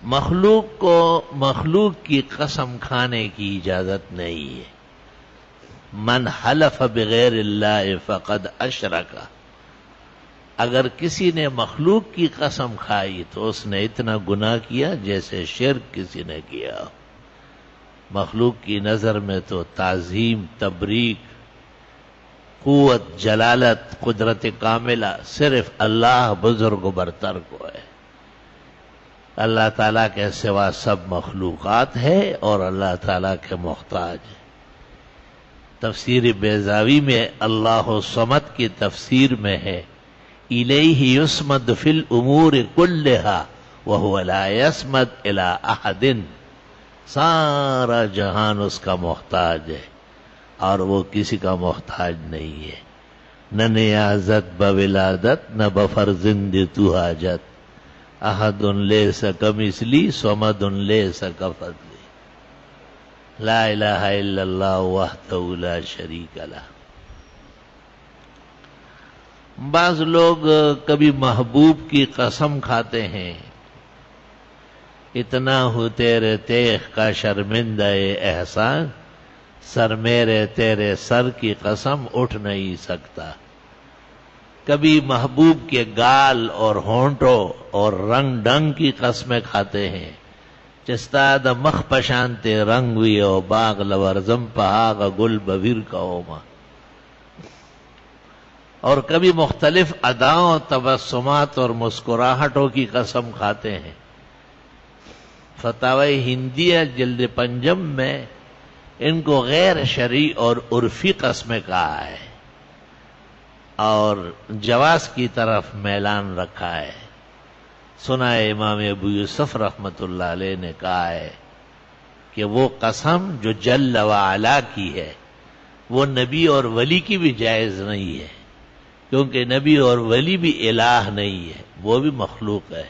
مخلوق کو مخلوق کی قسم کھانے کی اجازت نہیں ہے. من حلف بغیر اللہ فقد اشرک. اگر کسی نے مخلوق کی قسم کھائی تو اس نے اتنا گناہ کیا جیسے شرک کسی نے کیا. مخلوق کی نظر میں تو تعظیم، تبریک، قوت، جلالت، قدرت کاملہ صرف اللہ بزرگ و برتر کو ہے. اللہ تعالیٰ کے سوا سب مخلوقات ہے اور اللہ تعالیٰ کے محتاج ہے. تفسیر بیضاوی میں اللہ الصمد کی تفسیر میں ہے الیہ یسمد فی الامور کلہا وہو لا یسمد الی احد. سارا جہان اس کا محتاج ہے اور وہ کسی کا محتاج نہیں ہے. نہ نیازت بولادت نہ بفرزند تو حاجت. احد لیس کمثلی صمد لیس کفضلی. لا الہ الا اللہ وحدہ لا شریک لہ. بعض لوگ کبھی محبوب کی قسم کھاتے ہیں، اتنا ہو تیرے تیغ کا شرمندہ احسان، سر میرے تیرے سر کی قسم اٹھ نہیں سکتا. کبھی محبوب کے گال اور ہونٹوں اور رنگ ڈنگ کی قسمیں کھاتے ہیں، چستاد مخ پشانتے رنگ ہوئی او باغ لورزم پہاغ گل بویر کا اوما. اور کبھی مختلف اداؤں، تبسمات اور مسکراہٹوں کی قسم کھاتے ہیں. فتاوی ہندیہ جلد 5 میں ان کو غیر شرعی اور عرفی قسمیں کہا ہے اور جواز کی طرف میلان رکھا ہے. سنا ہے امام ابو یوسف رحمۃ اللہ علیہ نے کہا ہے کہ وہ قسم جو جل وعلا کی ہے وہ نبی اور ولی کی بھی جائز نہیں ہے، کیونکہ نبی اور ولی بھی الہ نہیں ہے، وہ بھی مخلوق ہے.